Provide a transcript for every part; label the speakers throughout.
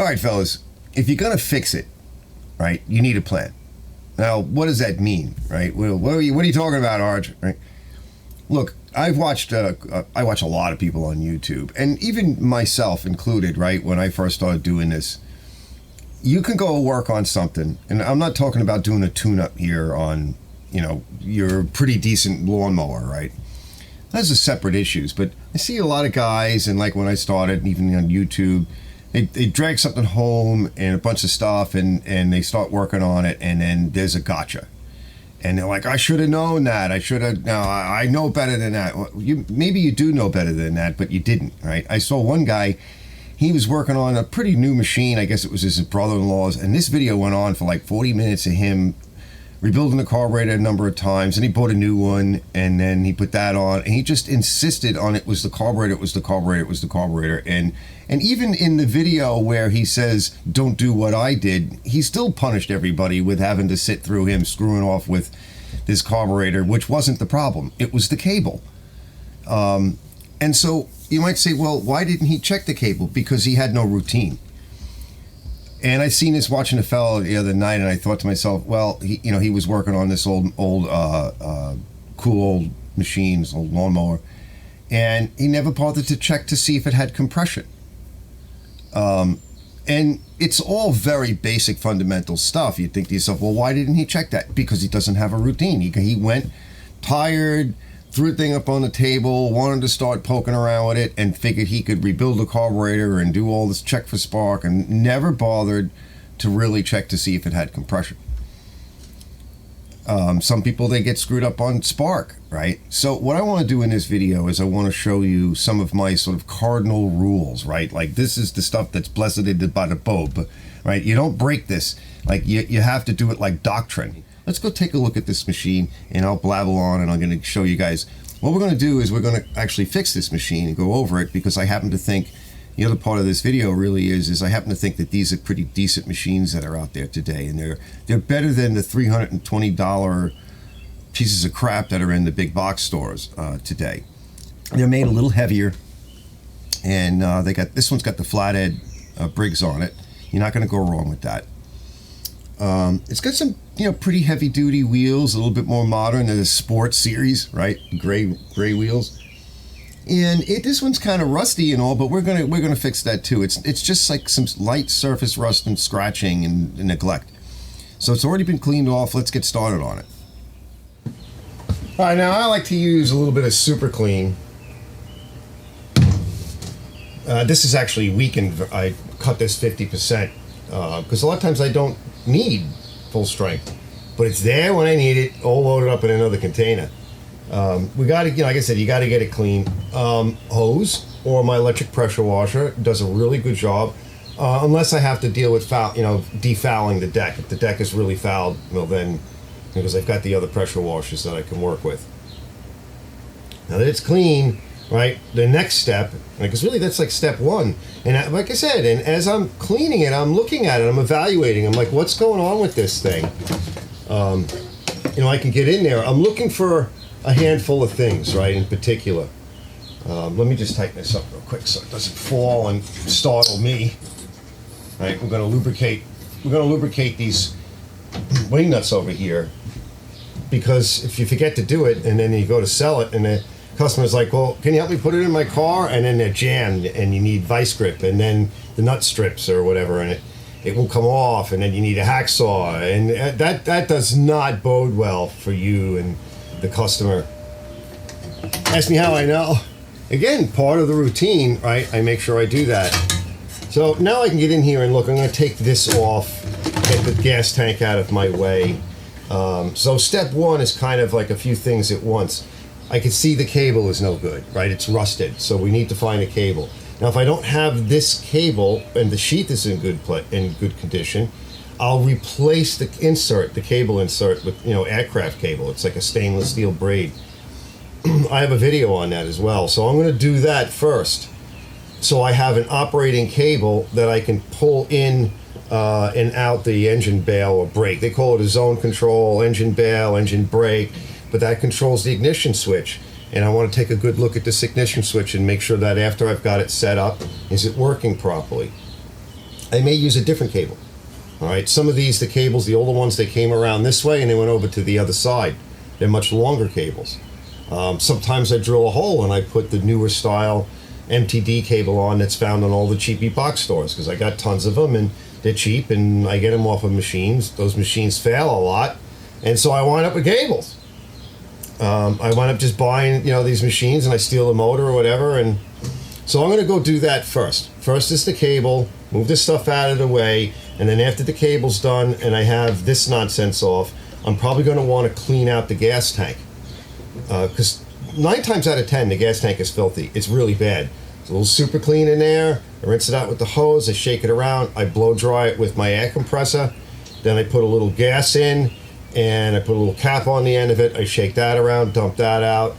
Speaker 1: All right, fellas, if you're going to fix it, right, you need a plan. Now, what does that mean, right? Well, what are you talking about, Arch? Right? Look, I watch a lot of people on YouTube, and even myself included, right, when I first started doing this. You can go work on something, and I'm not talking about doing a tune-up here on, your pretty decent lawnmower, right? Those are separate issues, but I see a lot of guys, and like when I started, even on YouTube, they drag something home and a bunch of stuff, and they start working on it, and then there's a gotcha. And they're like, I should have known that. I know better than that. Well, maybe you do know better than that, but you didn't, right? I saw one guy, he was working on a pretty new machine. I guess it was his brother-in-law's, and this video went on for like 40 minutes of him rebuilding the carburetor a number of times, and he bought a new one, and then he put that on, and he just insisted on it was the carburetor, it was the carburetor, it was the carburetor. And even in the video where he says, don't do what I did, he still punished everybody with having to sit through him screwing off with this carburetor, which wasn't the problem. It was the cable. And so you might say, well, why didn't he check the cable? Because he had no routine. And I seen this watching a fellow the other night, and I thought to myself, well, he was working on this old cool old machines, old lawnmower, and he never bothered to check to see if it had compression. And it's all very basic, fundamental stuff. You'd think to yourself, well, why didn't he check that? Because he doesn't have a routine. He went tired, threw the thing up on the table, wanted to start poking around with it, and figured he could rebuild the carburetor and do all this check for spark, and never bothered to really check to see if it had compression. Some people, they get screwed up on spark, right? So what I want to do in this video is I want to show you some of my sort of cardinal rules, right? Like, this is the stuff that's blessed by the Pope, right? You don't break this. Like, you have to do it like doctrine. Let's go take a look at this machine, and I'll blabble on, and I'm going to show you guys. What we're going to do is we're going to actually fix this machine and go over it, because I happen to think, the other part of this video really is I happen to think that these are pretty decent machines that are out there today, and they're better than the $320 pieces of crap that are in the big box stores today. They're made a little heavier, and this one's got the flathead Briggs on it. You're not going to go wrong with that. It's got some, pretty heavy duty wheels, a little bit more modern than the Sport series, right? Gray wheels. And this one's kind of rusty and all, but we're gonna fix that too. It's just like some light surface rust and scratching and neglect. So it's already been cleaned off. Let's get started on it. All right, now I like to use a little bit of Super Clean. This is actually weakened. I cut this 50% because a lot of times I don't need full strength, but it's there when I need it, all loaded up in another container. We got to, like I said, you got to get it clean. Hose or my electric pressure washer does a really good job, unless I have to deal with defouling the deck. If the deck is really fouled, well then, because I've got the other pressure washers that I can work with. Now that it's clean, right, the next step, because really that's like step one. And like I said, and as I'm cleaning it, I'm looking at it, I'm evaluating, I'm like, what's going on with this thing? I can get in there. I'm looking for a handful of things, right, in particular. Let me just tighten this up real quick so it doesn't fall and startle me. Right, we're going to lubricate these wing nuts over here, because if you forget to do it and then you go to sell it and the customer's like, well, can you help me put it in my car? And then they're jammed and you need vice grip, and then the nut strips or whatever, and it will come off, and then you need a hacksaw, and that does not bode well for you and the customer. Ask me how I know. Again, part of the routine, right? I make sure I do that. So now I can get in here and look. I'm going to take this off, get the gas tank out of my way. So step one is kind of like a few things at once. I can see the cable is no good, right? It's rusted, so we need to find a cable. Now, if I don't have this cable and the sheath is in good condition, I'll replace the cable insert with, aircraft cable. It's like a stainless steel braid. I have a video on that as well. So I'm going to do that first. So I have an operating cable that I can pull in and out the engine bail or brake. They call it a zone control, engine bail, engine brake, but that controls the ignition switch. And I want to take a good look at this ignition switch and make sure that after I've got it set up, is it working properly? I may use a different cable. All right, some of these, the cables, the older ones, they came around this way and they went over to the other side. They're much longer cables. Sometimes I drill a hole and I put the newer style MTD cable on that's found on all the cheapy box stores, because I got tons of them and they're cheap and I get them off of machines. Those machines fail a lot, and so I wind up with cables. I wind up just buying, these machines, and I steal the motor or whatever, and so I'm going to go do that first. First is the cable, move this stuff out of the way, and then after the cable's done and I have this nonsense off, I'm probably going to want to clean out the gas tank. Because 9 times out of 10, the gas tank is filthy. It's really bad. It's a little super clean in there. I rinse it out with the hose, I shake it around, I blow dry it with my air compressor, then I put a little gas in, and I put a little cap on the end of it. I shake that around, dump that out,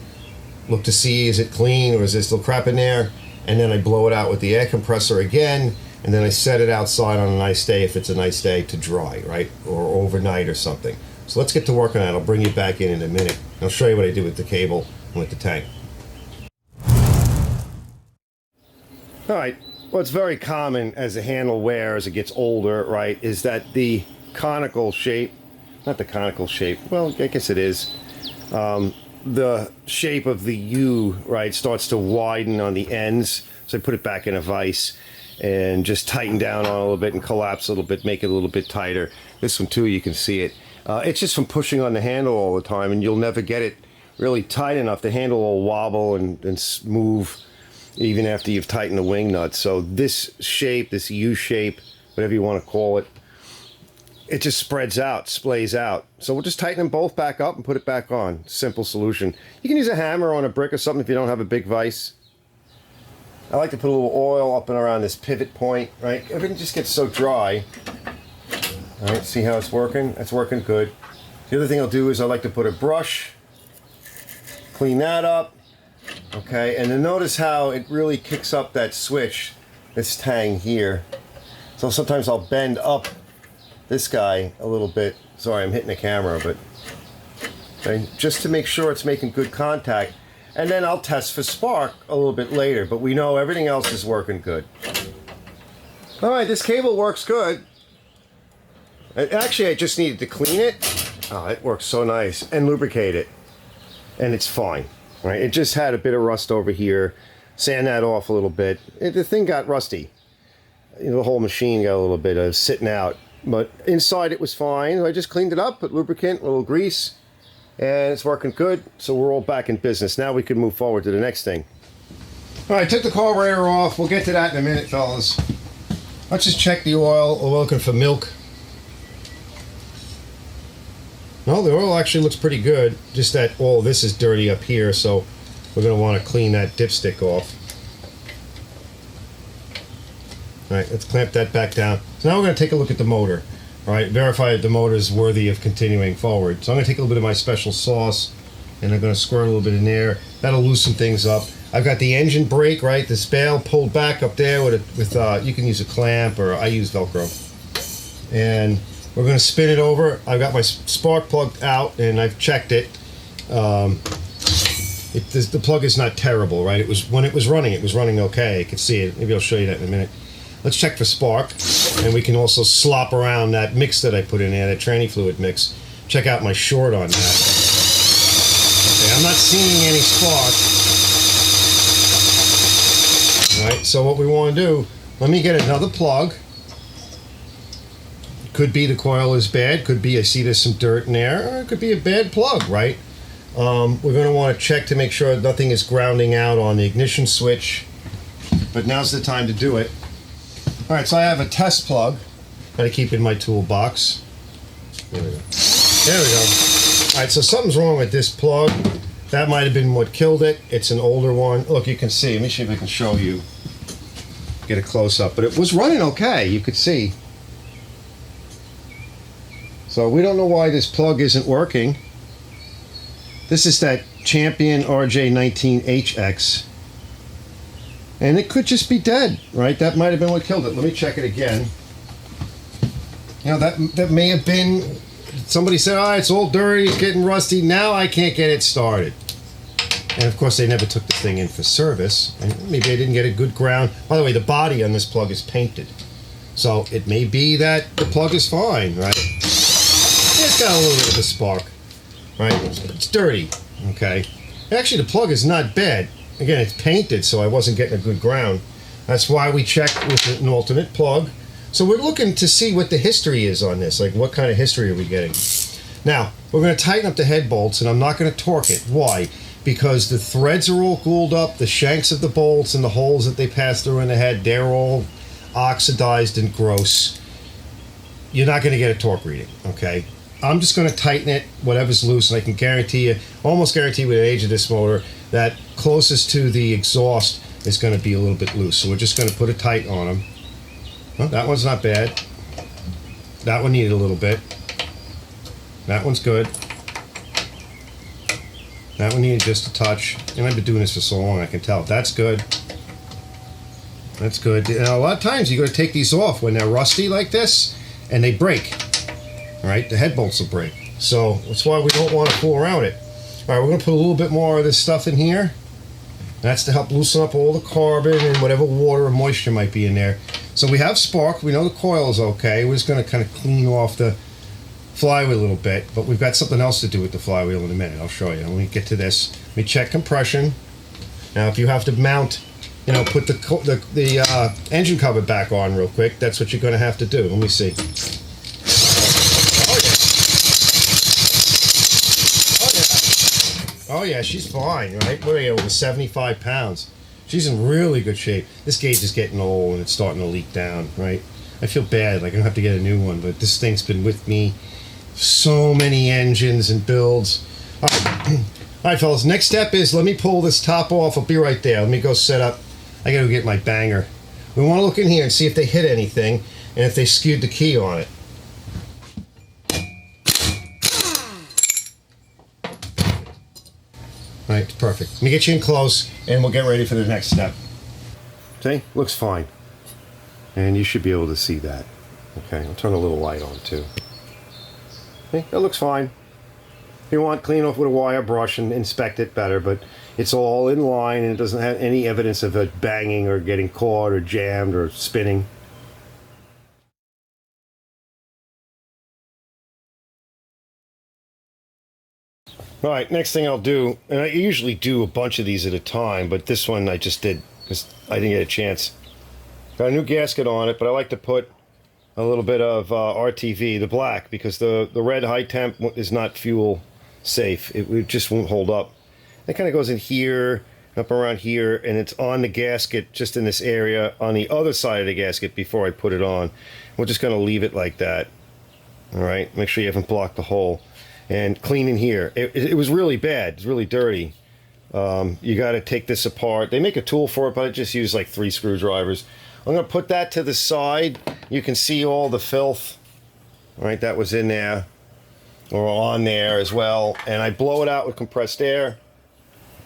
Speaker 1: look to see, is it clean or is there still crap in there? And then I blow it out with the air compressor again, and then I set it outside on a nice day, if it's a nice day, to dry, right? Or overnight or something. So let's get to work on that. I'll bring you back in a minute. I'll show you what I did with the cable and with the tank. All right, what's very common as the handle wears, as it gets older, right, is that the conical shape, not the conical shape, well, I guess it is, the shape of the U, right, starts to widen on the ends. So I put it back in a vise and just tighten down on it a little bit and collapse a little bit, make it a little bit tighter. This one too, you can see it. It's just from pushing on the handle all the time, and you'll never get it really tight enough. The handle will wobble and move even after you've tightened the wing nuts. So this shape, this U shape, whatever you want to call it, it just spreads out, splays out. So we'll just tighten them both back up and put it back on. Simple solution. You can use a hammer on a brick or something if you don't have a big vise. I like to put a little oil up and around this pivot point, right? Everything just gets so dry. All right, see how it's working? It's working good. The other thing I'll do is I like to put a brush, clean that up, okay? And then notice how it really kicks up that switch, this tang here. So sometimes I'll bend up this guy a little bit. Sorry, I'm hitting the camera, but okay, just to make sure it's making good contact. And then I'll test for spark a little bit later, but we know everything else is working good. All right, this cable works good. Actually, I just needed to clean it. Oh, it works so nice. And lubricate it. And it's fine, right? It just had a bit of rust over here. Sand that off a little bit. The thing got rusty. The whole machine got a little bit of sitting out. But inside it was fine. I just cleaned it up, put lubricant, a little grease, and it's working good. So we're all back in business. Now we can move forward to the next thing. All right, took the carburetor off. We'll get to that in a minute, fellas. Let's just check the oil. We're looking for milk. No, the oil actually looks pretty good. Just that all this is dirty up here, so we're going to want to clean that dipstick off. All right, let's clamp that back down. So now we're going to take a look at the motor. All right, verify that the motor is worthy of continuing forward. So I'm going to take a little bit of my special sauce, and I'm going to squirt a little bit in there. That'll loosen things up. I've got the engine brake, right, this bail pulled back up there with you can use a clamp, or I use Velcro. And we're going to spin it over. I've got my spark plug out, and I've checked it. The plug is not terrible, right? When it was running okay. I could see it. Maybe I'll show you that in a minute. Let's check for spark, and we can also slop around that mix that I put in there, that tranny fluid mix. Check out my short on that. Okay, I'm not seeing any spark. All right, so what we want to do, let me get another plug. Could be the coil is bad, could be I see there's some dirt in there, or it could be a bad plug, right? We're going to want to check to make sure nothing is grounding out on the ignition switch, but now's the time to do it. All right, so I have a test plug that I keep in my toolbox. There we go. There we go. All right, so something's wrong with this plug. That might have been what killed it. It's an older one. Look, you can see. Let me see if I can show you. Get a close-up. But it was running okay, you could see. So we don't know why this plug isn't working. This is that Champion RJ19HX. And it could just be dead, right? That might have been what killed it. Let me check it again. You know, that may have been, somebody said, oh, it's all dirty, it's getting rusty. Now I can't get it started. And of course, they never took the thing in for service. And maybe I didn't get a good ground. By the way, the body on this plug is painted.
Speaker 2: So it may be that the plug is fine, right? It's got a little bit of a spark, right? It's dirty, okay? Actually, the plug is not bad. Again, it's painted, so I wasn't getting a good ground. That's why we checked with an alternate plug. So we're looking to see what the history is on this, like what kind of history are we getting. Now, we're going to tighten up the head bolts, and I'm not going to torque it. Why? Because the threads are all glued up, the shanks of the bolts and the holes that they pass through in the head, they're all oxidized and gross. You're not going to get a torque reading, okay? I'm just going to tighten it, whatever's loose, and I can guarantee you, almost guarantee with the age of this motor, that closest to the exhaust is going to be a little bit loose. So we're just going to put a tight on them. Well, that one's not bad. That one needed a little bit. That one's good. That one needed just a touch. And I've been doing this for so long, I can tell. That's good. That's good. Now, a lot of times you got to take these off when they're rusty like this, and they break. All right, the head bolts will break. So that's why we don't want to fool around it. All right, we're going to put a little bit more of this stuff in here. That's to help loosen up all the carbon and whatever water or moisture might be in there. So we have spark. We know the coil is okay. We're just going to kind of clean off the flywheel a little bit, but we've got something else to do with the flywheel in a minute. I'll show you. Let me get to this. Let me check compression. Now, if you have to mount, you know, put the engine cover back on real quick, that's what you're going to have to do. Let me see. Oh yeah, she's fine, right? We're over 75 pounds. She's in really good shape. This gauge is getting old and it's starting to leak down, right? I feel bad, like I'm gonna have to get a new one, but this thing's been with me so many engines and builds. All right, fellas, next step is let me pull this top off. I'll be right there. Let me go set up. I gotta go get my banger. We wanna look in here and see if they hit anything and if they skewed the key on it. All right, perfect. Let me get you in close, and we'll get ready for the next step. See? Looks fine. And you should be able to see that. Okay, I'll turn a little light on, too. See? That looks fine. If you want, clean off with a wire brush and inspect it better, but it's all in line, and it doesn't have any evidence of it banging or getting caught or jammed or spinning. All right, next thing I'll do, and I usually do a bunch of these at a time, but this one I just did because I didn't get a chance. Got a new gasket on it, but I like to put a little bit of RTV, the black, because the red high temp is not fuel safe. It just won't hold up. It kind of goes in here, up around here, and it's on the gasket just in this area on the other side of the gasket before I put it on. We're just going to leave it like that. All right, make sure you haven't blocked the hole. And clean in here. It was really bad. It's really dirty. You got to take this apart. They make a tool for it, but I just use like 3 screwdrivers. I'm going to put that to the side. You can see all the filth. All right, that was in there or on there as well. And I blow it out with compressed air.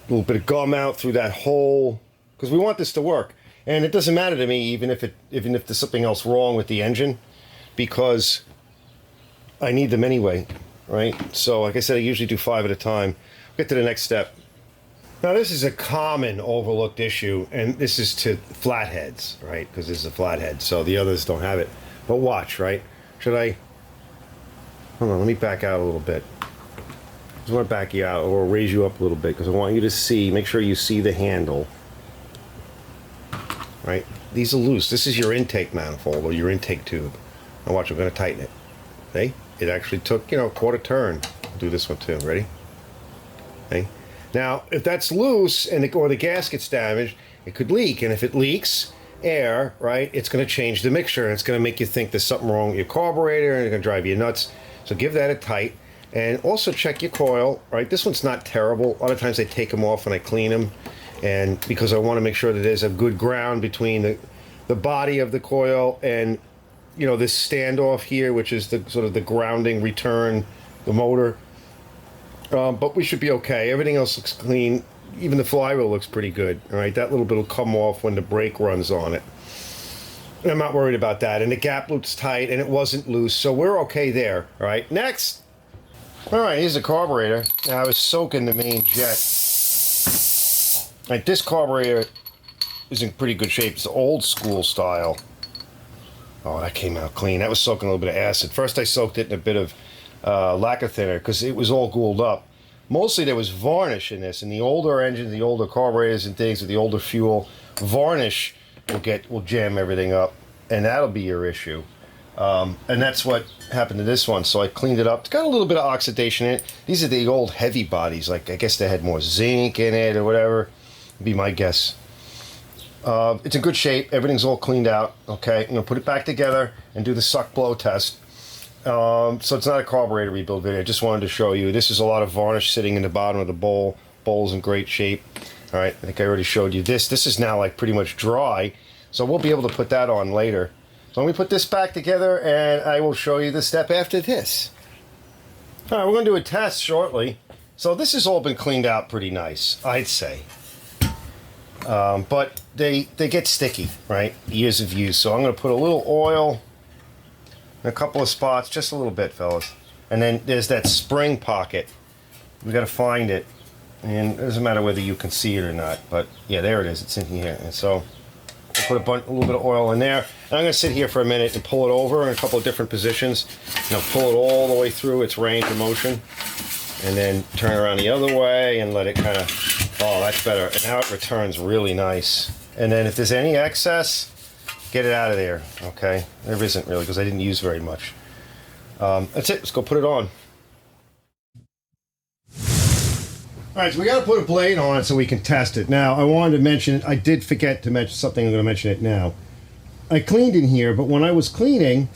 Speaker 2: A little bit of gum out through that hole because we want this to work. And it doesn't matter to me even if there's something else wrong with the engine because I need them anyway. Right, so like I said, I usually do 5 at a time. Get to the next step. Now this is a common overlooked issue, and this is to flatheads, right? Because this is a flathead, so the others don't have it. But watch, right? Should I? Hold on, let me back out a little bit. I just want to back you out or raise you up a little bit because I want you to see. Make sure you see the handle. Right? These are loose. This is your intake manifold or your intake tube. Now watch, I'm going to tighten it. See? It actually took, a quarter turn. I'll do this one too. Ready? Okay. Now, if that's loose or the gasket's damaged, it could leak. And if it leaks air, right, it's going to change the mixture. And it's going to make you think there's something wrong with your carburetor. And it's going to drive you nuts. So give that a tight. And also check your coil, right? This one's not terrible. A lot of times I take them off and I clean them. And because I want to make sure that there's a good ground between the body of the coil and this standoff here, which is the sort of the grounding return, the motor. But we should be okay. Everything else looks clean. Even the flywheel looks pretty good. All right, that little bit will come off when the brake runs on it. And I'm not worried about that. And the gap loop's tight, and it wasn't loose, so we're okay there. All right, next. All right, here's the carburetor. Now, I was soaking the main jet. All right, this carburetor is in pretty good shape. It's old school style. Oh, that came out clean. That was soaking a little bit of acid. First I soaked it in a bit of lacquer thinner because it was all gooled up. Mostly there was varnish in this. In the older engines, the older carburetors and things with the older fuel, varnish will jam everything up, and that'll be your issue. And that's what happened to this one. So I cleaned it up. It's got a little bit of oxidation in it. These are the old heavy bodies. Like, I guess they had more zinc in it or whatever. Would be my guess. It's in good shape. Everything's all cleaned out. Okay, I'm gonna put it back together and do the suck blow test. So it's not a carburetor rebuild video. I just wanted to show you. This is a lot of varnish sitting in the bottom of the bowl. Bowl's in great shape. All right, I think I already showed you this. This is now like pretty much dry, so we'll be able to put that on later. So let me put this back together, and I will show you the step after this. All right, we're gonna do a test shortly. So this has all been cleaned out pretty nice, I'd say. But they get sticky, right? Years of use. So I'm gonna put a little oil in a couple of spots, just a little bit, fellas. And then there's that spring pocket. We got to find it, and it doesn't matter whether you can see it or not. But yeah, there it is. It's in here. And so I'll put a little bit of oil in there. And I'm going to sit here for a minute and pull it over in a couple of different positions. Pull it all the way through its range of motion, and then turn around the other way and let it kind of. Oh, that's better. And now it returns really nice. And then if there's any excess, get it out of there, okay? There isn't really, because I didn't use very much. That's it. Let's go put it on. All right, so we got to put a blade on it so we can test it. Now, I wanted to mention, I did forget to mention something. I'm going to mention it now. I cleaned in here, but when I was cleaning,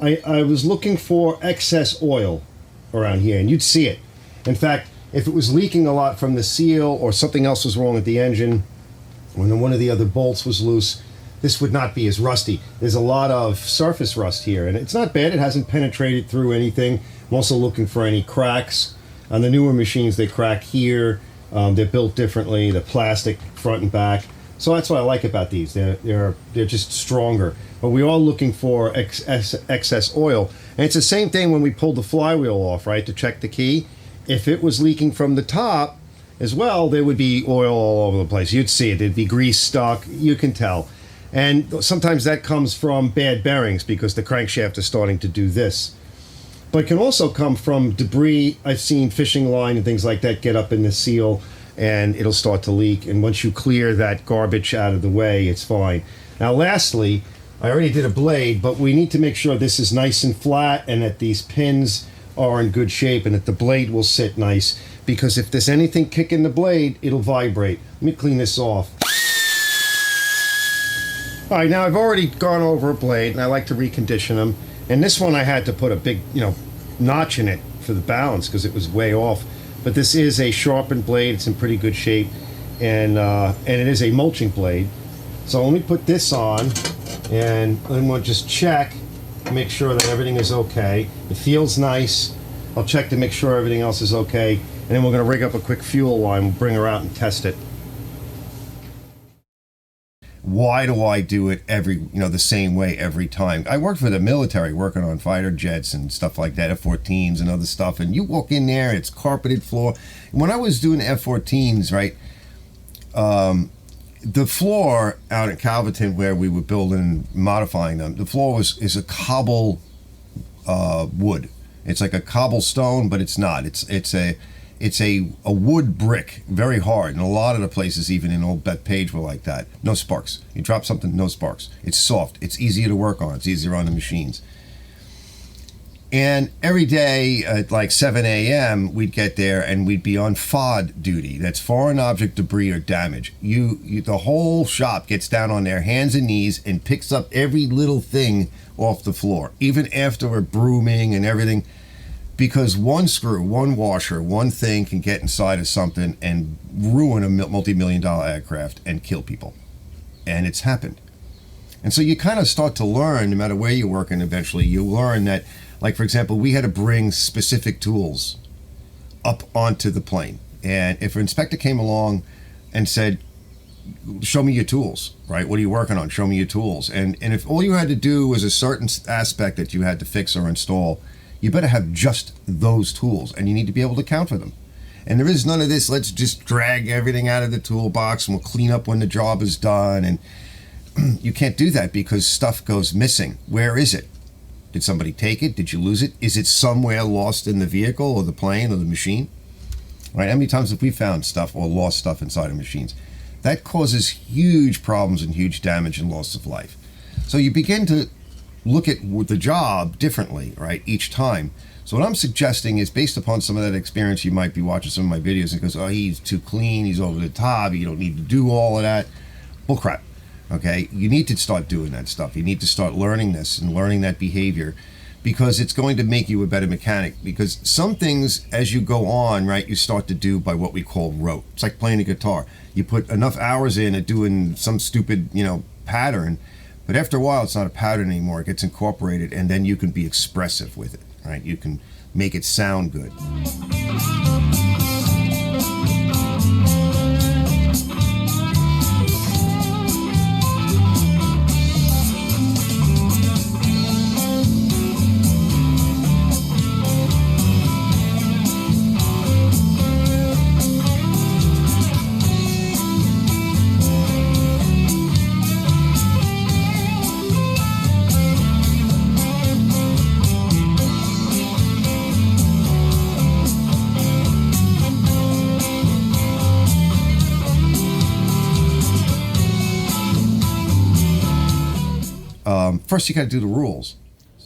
Speaker 2: I was looking for excess oil around here, and you'd see it. In fact, if it was leaking a lot from the seal or something else was wrong with the engine, when one of the other bolts was loose, this would not be as rusty. There's a lot of surface rust here, and it's not bad. It hasn't penetrated through anything. I'm also looking for any cracks. On the newer machines, they crack here. They're built differently. The plastic front and back. So that's what I like about these. They're just stronger. But we are looking for excess oil. And it's the same thing when we pulled the flywheel off, right, to check the key. If it was leaking from the top as well, there would be oil all over the place. You'd see it. There'd be grease stuck. You can tell. And sometimes that comes from bad bearings because the crankshaft is starting to do this. But it can also come from debris. I've seen fishing line and things like that get up in the seal and it'll start to leak. And once you clear that garbage out of the way, it's fine. Now, lastly, I already did a blade, but we need to make sure this is nice and flat and that these pins are in good shape and that the blade will sit nice, because if there's anything kicking the blade, it'll vibrate. Let me clean this off. All right, now I've already gone over a blade, and I like to recondition them. And this one I had to put a big, notch in it for the balance because it was way off. But this is a sharpened blade. It's in pretty good shape, and it is a mulching blade. So let me put this on, and then we'll just check, make sure that everything is okay. It feels nice. I'll check to make sure everything else is okay, and then we're going to rig up a quick fuel line. We'll bring her out and test it.
Speaker 1: Why do I do it the same way every time? I worked for the military, working on fighter jets and stuff like that, F-14s and other stuff, and you walk in there, it's carpeted floor. When I was doing F-14s, right, the floor out at Calverton where we were building and modifying them, the floor is a cobble wood. It's like a cobblestone, but it's not. It's a wood brick, very hard, and a lot of the places, even in Old Bethpage, were like that. No sparks. You drop something, no sparks. It's soft. It's easier to work on. It's easier on the machines. And every day at like 7 a.m., we'd get there and we'd be on FOD duty. That's foreign object debris or damage. The whole shop gets down on their hands and knees and picks up every little thing off the floor, even after we're brooming and everything. Because one screw, one washer, one thing can get inside of something and ruin a multi-million-dollar aircraft and kill people. And it's happened. And so you kind of start to learn, no matter where you're working eventually, you learn that, like, for example, we had to bring specific tools up onto the plane. And if an inspector came along and said, show me your tools, right? What are you working on? Show me your tools. And if all you had to do was a certain aspect that you had to fix or install, you better have just those tools, and you need to be able to count for them. And there is none of this, let's just drag everything out of the toolbox and we'll clean up when the job is done. And you can't do that because stuff goes missing. Where is it? Did somebody take it? Did you lose it? Is it somewhere lost in the vehicle or the plane or the machine? Right? How many times have we found stuff or lost stuff inside of machines? That causes huge problems and huge damage and loss of life. So you begin to look at the job differently, right, each time. So what I'm suggesting is, based upon some of that experience, you might be watching some of my videos and goes, oh, he's too clean, he's over the top, you don't need to do all of that. Bullcrap. Okay, you need to start doing that stuff. You need to start learning this and learning that behavior, because it's going to make you a better mechanic. Because some things, as you go on, right, you start to do by what we call rote. It's like playing a guitar. You put enough hours in at doing some stupid, pattern, but after a while, it's not a pattern anymore. It gets incorporated, and then you can be expressive with it, right? You can make it sound good. First, you got to do the rules.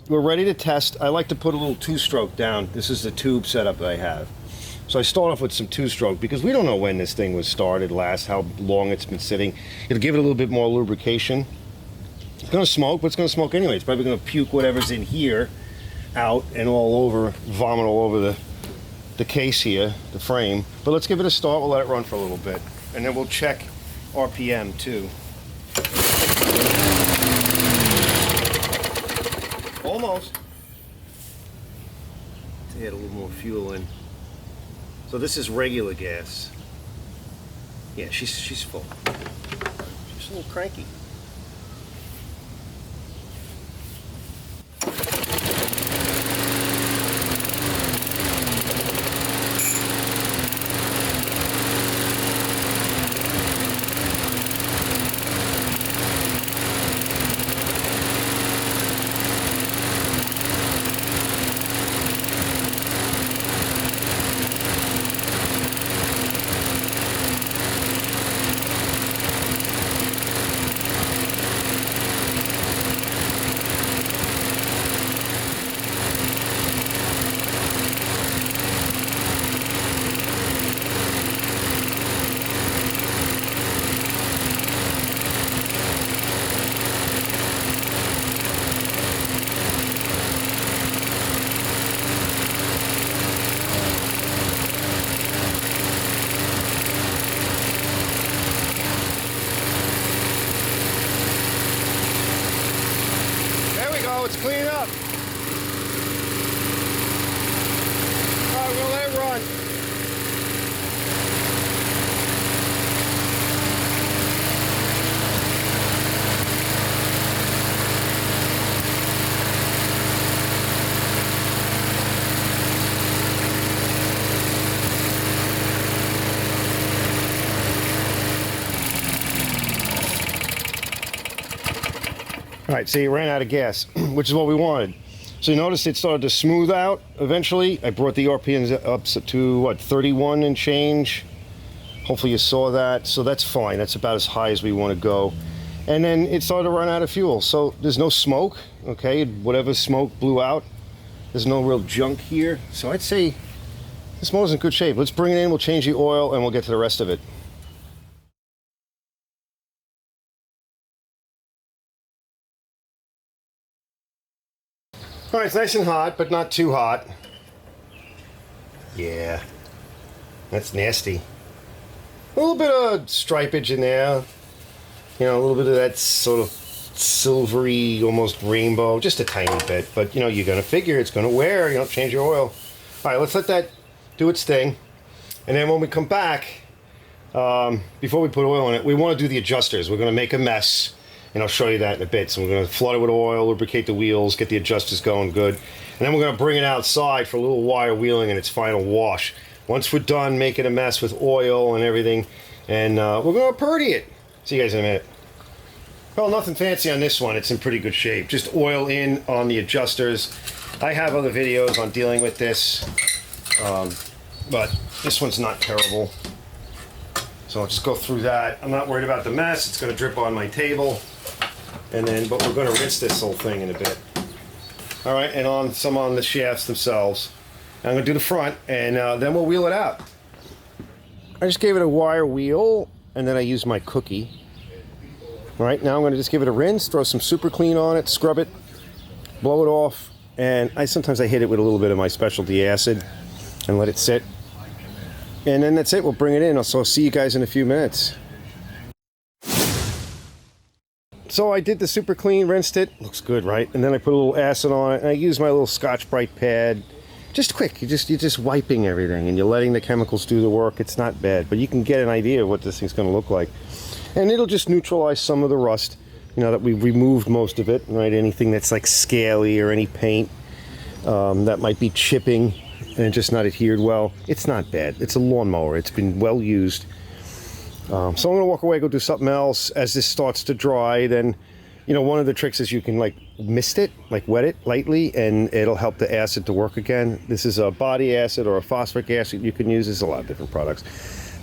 Speaker 2: We're ready to test. I like to put a little two-stroke down. This is the tube setup that I have. So I start off with some two-stroke because we don't know when this thing was started last, how long it's been sitting. It'll give it a little bit more lubrication. It's going to smoke, but it's going to smoke anyway. It's probably going to puke whatever's in here out and all over, vomit all over the case here, the frame. But let's give it a start. We'll let it run for a little bit. And then we'll check RPM too. Almost. To add a little more fuel in. So this is regular gas. Yeah, she's full. She's a little cranky. It's cleaning up. All right, we'll let it run. All right, so you ran out of gas, which is what we wanted. So you notice it started to smooth out eventually. I brought the RPMs up to, what, 31 and change. Hopefully you saw that. So that's fine. That's about as high as we want to go. And then it started to run out of fuel. So there's no smoke, okay? Whatever smoke blew out. There's no real junk here. So I'd say this motor's in good shape. Let's bring it in, we'll change the oil, and we'll get to the rest of it. All right, it's nice and hot, but not too hot. Yeah, that's nasty. A little bit of stripage in there. You know, a little bit of that sort of silvery, almost rainbow, just a tiny bit. But, you know, you're going to figure it's going to wear. You don't change your oil. All right, let's let that do its thing. And then when we come back, before we put oil in it, we want to do the adjusters. We're going to make a mess. And I'll show you that in a bit. So we're going to flood it with oil, lubricate the wheels, get the adjusters going good. And then we're going to bring it outside for a little wire wheeling and its final wash. Once we're done making a mess with oil and everything, and we're going to purdy it. See you guys in a minute. Well, nothing fancy on this one. It's in pretty good shape. Just oil in on the adjusters. I have other videos on dealing with this, but this one's not terrible. So I'll just go through that. I'm not worried about the mess. It's going to drip on my table. And then, but we're going to rinse this whole thing in a bit. All right, and on some on the shafts themselves. I'm going to do the front, and then we'll wheel it out. I just gave it a wire wheel, and then I used my cookie. All right, now I'm going to just give it a rinse, throw some super clean on it, scrub it, blow it off, and sometimes I hit it with a little bit of my specialty acid and let it sit. And then that's it. We'll bring it in. So I'll see you guys in a few minutes. So I did the super clean, rinsed it. Looks good, right? And then I put a little acid on it, and I used my little Scotch-Brite pad. Just quick. You're just wiping everything, and you're letting the chemicals do the work. It's not bad, but you can get an idea of what this thing's going to look like. And it'll just neutralize some of the rust, you know, that we've removed most of it, right? Anything that's like scaly or any paint that might be chipping and just not adhered well. It's not bad. It's a lawnmower. It's been well used. So I'm going to walk away, go do something else. As this starts to dry, then, you know, one of the tricks is you can like mist it, like wet it lightly, and it'll help the acid to work again. This is a body acid or a phosphoric acid you can use. There's a lot of different products.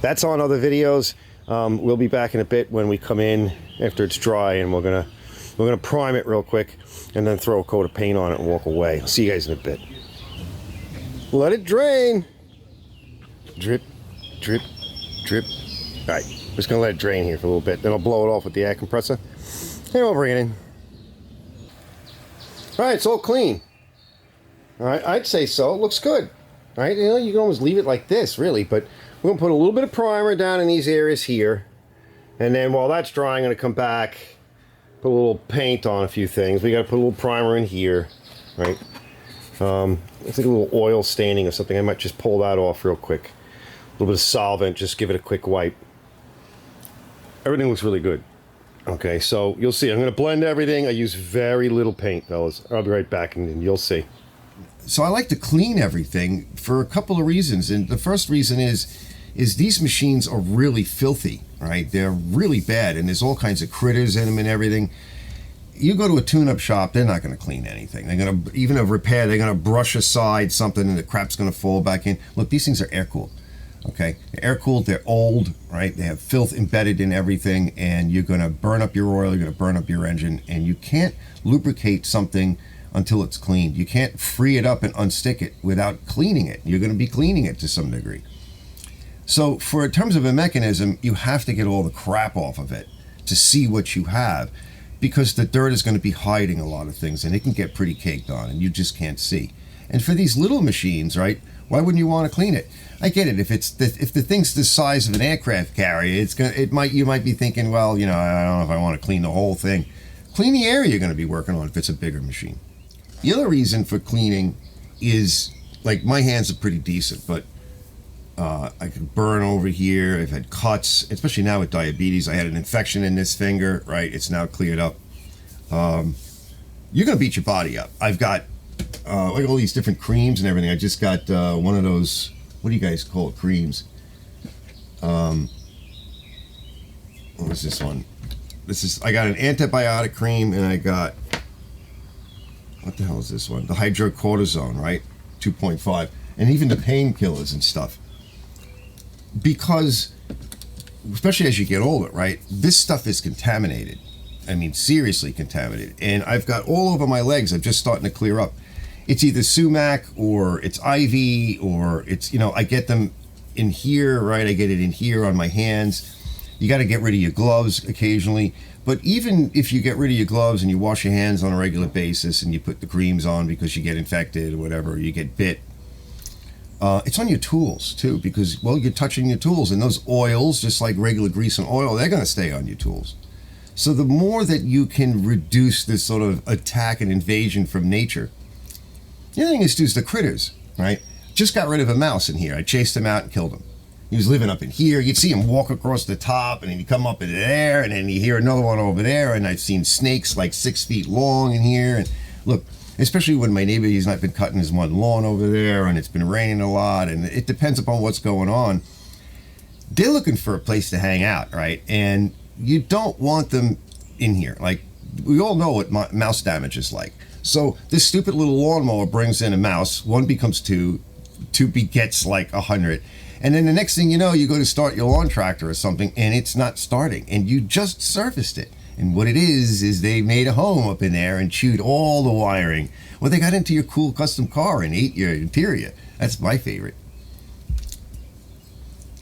Speaker 2: That's on other videos. We'll be back in a bit when we come in after it's dry, and we're gonna prime it real quick and then throw a coat of paint on it and walk away. I'll see you guys in a bit. Let it drain. Drip, drip, drip. All right, just gonna let it drain here for a little bit. Then I'll blow it off with the air compressor, and we'll bring it in. All right, it's all clean. All right, I'd say so. It looks good. All right, you know, you can almost leave it like this, really, but we're going to put a little bit of primer down in these areas here. And then while that's drying, I'm going to come back, put a little paint on a few things. We got to put a little primer in here, right? It's like a little oil staining or something. I might just pull that off real quick. A little bit of solvent, just give it a quick wipe. Everything looks really good. Okay, so you'll see. I'm going to blend everything. I use very little paint, fellas. I'll be right back, and you'll see.
Speaker 1: So I like to clean everything for a couple of reasons. And the first reason is these machines are really filthy, right? They're really bad, and there's all kinds of critters in them and everything. You go to a tune-up shop, they're not going to clean anything. They're going to, even a repair, they're going to brush aside something and the crap's going to fall back in. Look, these things are air-cooled, okay? They're air-cooled, they're old, right? They have filth embedded in everything, and you're going to burn up your oil, you're going to burn up your engine, and you can't lubricate something until it's cleaned. You can't free it up and unstick it without cleaning it. You're going to be cleaning it to some degree. So in terms of a mechanism, you have to get all the crap off of it to see what you have, because the dirt is going to be hiding a lot of things, and it can get pretty caked on, and you just can't see. And for these little machines, right, why wouldn't you want to clean it? I get it. If the thing's the size of an aircraft carrier, you might be thinking, well, you know, I don't know if I want to clean the whole thing. Clean the area you're going to be working on if it's a bigger machine. The other reason for cleaning is, like, my hands are pretty decent, but I could burn over here. I've had cuts, especially now with diabetes. I had an infection in this finger, right? It's now cleared up. You're going to beat your body up. I've got like all these different creams and everything. I just got one of those, what do you guys call it, creams? What was this one? I got an antibiotic cream, and I got, what the hell is this one? The hydrocortisone, right? 2.5. And even the painkillers and stuff. Because, especially as you get older, right? This stuff is contaminated. I mean, seriously contaminated. And I've got all over my legs, I'm just starting to clear up. It's either sumac or it's IV or it's, you know, I get them in here, right? I get it in here on my hands. You got to get rid of your gloves occasionally. But even if you get rid of your gloves and you wash your hands on a regular basis and you put the creams on because you get infected or whatever, or you get bit, it's on your tools too, because, well, you're touching your tools, and those oils, just like regular grease and oil, they're going to stay on your tools. So the more that you can reduce this sort of attack and invasion from nature. The other thing is the critters, right? Just got rid of a mouse in here. I chased him out and killed him. He was living up in here. You'd see him walk across the top, and then he'd come up in there, and then you hear another one over there, and I've seen snakes like 6 feet long in here. And look, especially when my neighbor, he's not been cutting his mud lawn over there, and it's been raining a lot, and it depends upon what's going on. They're looking for a place to hang out, right? And you don't want them in here. Like, we all know what mouse damage is like. So this stupid little lawnmower brings in a mouse. One becomes two. Two begets like 100. And then the next thing you know, you go to start your lawn tractor or something, and it's not starting. And you just serviced it. And what it is they made a home up in there and chewed all the wiring. Well, they got into your cool custom car and ate your interior. That's my favorite.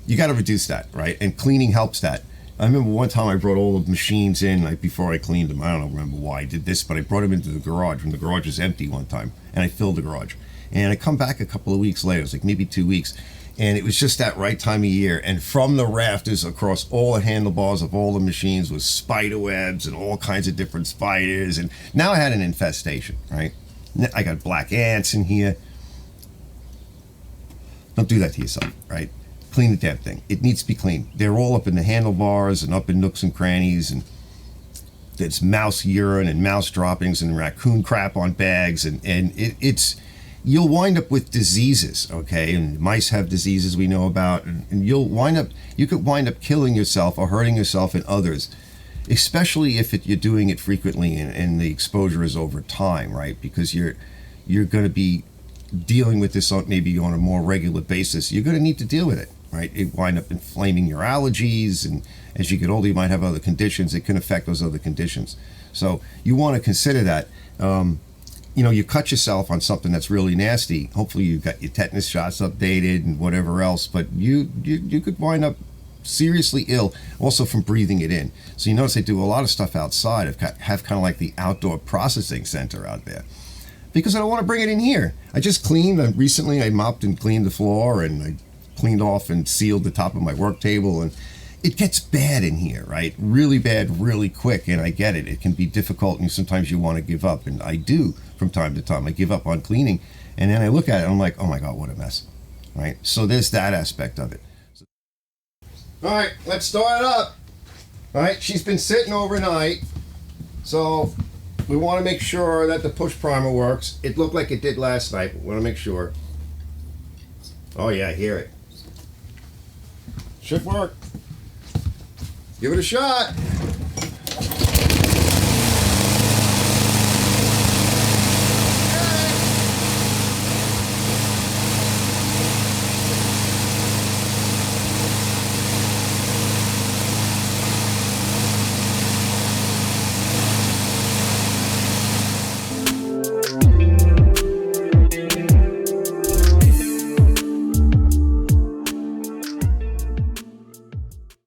Speaker 1: You got to reduce that, right? And cleaning helps that. I remember one time I brought all the machines in like before I cleaned them. I don't remember why I did this, but I brought them into the garage when the garage was empty one time, and I filled the garage. And I come back a couple of weeks later, it was like maybe 2 weeks, and it was just that right time of year. And from the rafters across all the handlebars of all the machines was spider webs and all kinds of different spiders. And now I had an infestation, right? I got black ants in here. Don't do that to yourself, right? Clean the damn thing. It needs to be cleaned. They're all up in the handlebars and up in nooks and crannies, and there's mouse urine and mouse droppings and raccoon crap on bags, and it's you'll wind up with diseases, okay? And mice have diseases we know about, and you could wind up killing yourself or hurting yourself and others, especially if you're doing it frequently and the exposure is over time, right? Because you're going to be dealing with this maybe on a more regular basis. You're going to need to deal with it, right? It wind up inflaming your allergies, and as you get older, you might have other conditions that can affect those other conditions. So you want to consider that. You cut yourself on something that's really nasty. Hopefully you got your tetanus shots updated and whatever else, but you could wind up seriously ill also from breathing it in. So you notice they do a lot of stuff outside. Have kind of like the outdoor processing center out there, because I don't want to bring it in here. I just cleaned. Recently I mopped and cleaned the floor, and I cleaned off and sealed the top of my work table, and it gets bad in here, right? Really bad, really quick, and I get it. It can be difficult, and sometimes you want to give up, and I do from time to time. I give up on cleaning, and then I look at it, and I'm like, oh my God, what a mess, right? So there's that aspect of it. All right, let's start it up. All right, she's been sitting overnight, so we want to make sure that the push primer works. It looked like it did last night, but we want to make sure. Oh yeah, I hear it. Should work. Give it a shot.